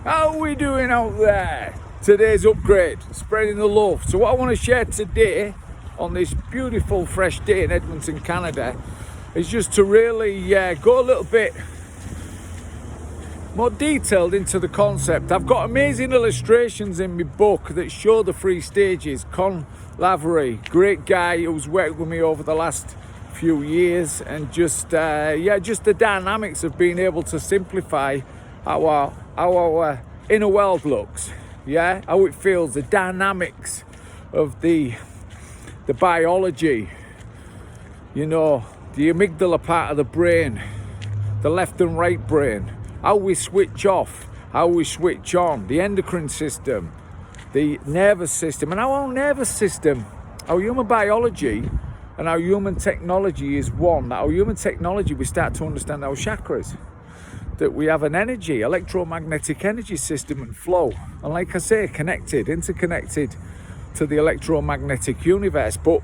How are we doing out there? Today's upgrade, spreading the love. So what I want to share today on this beautiful fresh day in Edmonton, Canada, is just to really go a little bit more detailed into the concept. I've got amazing illustrations in my book that show the 3 stages. Con Lavery, great guy who's worked with me over the last few years, and just the dynamics of being able to simplify how our inner world looks, how it feels, the dynamics of the biology, the amygdala part of the brain, the left and right brain, how we switch off, how we switch on, the endocrine system, the nervous system, and our nervous system, our human biology and our human technology is one. Our human technology, we start to understand our chakras, that we have an energy, electromagnetic energy system and flow, and like I say, interconnected to the electromagnetic universe. But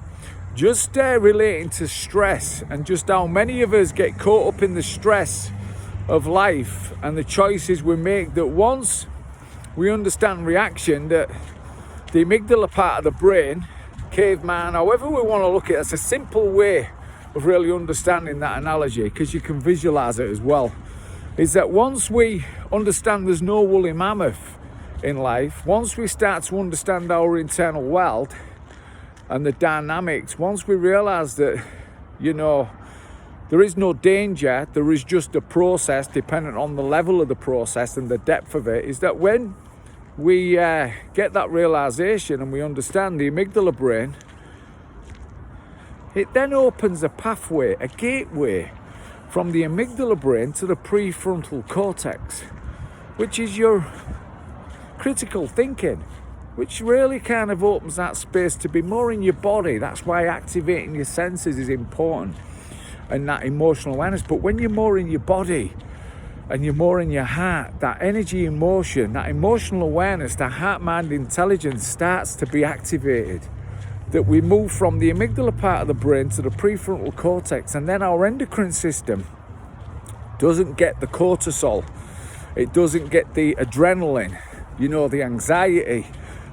just relating to stress, and just how many of us get caught up in the stress of life and the choices we make, that once we understand reaction, that the amygdala part of the brain, caveman, however we want to look at it, it's a simple way of really understanding that analogy, because you can visualize it as well, is that once we understand there's no woolly mammoth in life, once we start to understand our internal world and the dynamics, once we realize that there is no danger, there is just a process dependent on the level of the process and the depth of it, is that when we get that realization and we understand the amygdala brain, it then opens a pathway, a gateway from the amygdala brain to the prefrontal cortex, which is your critical thinking, which really kind of opens that space to be more in your body. That's why activating your senses is important, and that emotional awareness. But when you're more in your body and you're more in your heart, that energy in motion, that emotional awareness, that heart-mind intelligence starts to be activated. That we move from the amygdala part of the brain to the prefrontal cortex, and then our endocrine system doesn't get the cortisol, it doesn't get the adrenaline, the anxiety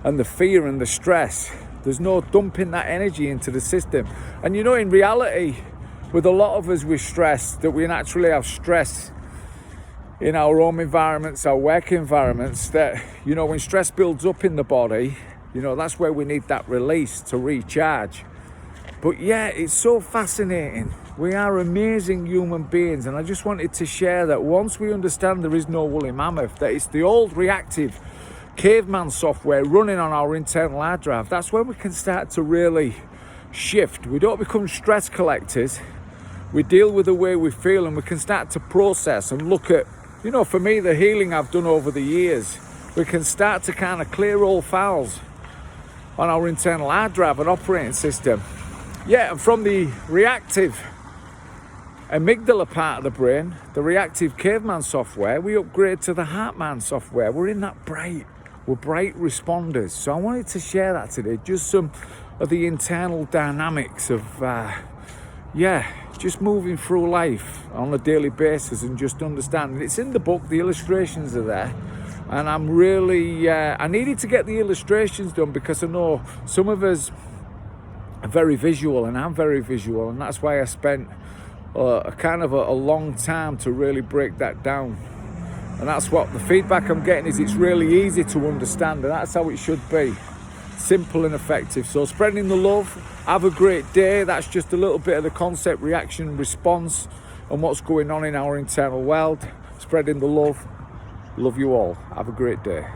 and the fear and the stress. There's no dumping that energy into the system. And in reality, with a lot of us with stress, that we naturally have stress in our home environments, our work environments, that, when stress builds up in the body, that's where we need that release to recharge. But it's so fascinating. We are amazing human beings, and I just wanted to share that once we understand there is no woolly mammoth, that it's the old reactive caveman software running on our internal hard drive, that's when we can start to really shift. We don't become stress collectors. We deal with the way we feel, and we can start to process and look at, for me, the healing I've done over the years, we can start to kind of clear all files on our internal hard drive and operating system. And from the reactive amygdala part of the brain, the reactive caveman software, we upgrade to the heart-mind software. We're in that we're bright responders. So I wanted to share that today, just some of the internal dynamics of just moving through life on a daily basis and just understanding. It's in the book, the illustrations are there, and I'm really I needed to get the illustrations done because I know some of us are very visual, and I'm very visual, and that's why I spent a kind of a long time to really break that down. And that's what the feedback I'm getting is, it's really easy to understand, and that's how it should be. Simple and effective. So spreading the love, have a great day. That's just a little bit of the concept, reaction, response, and what's going on in our internal world. Spreading the love. Love you all. Have a great day.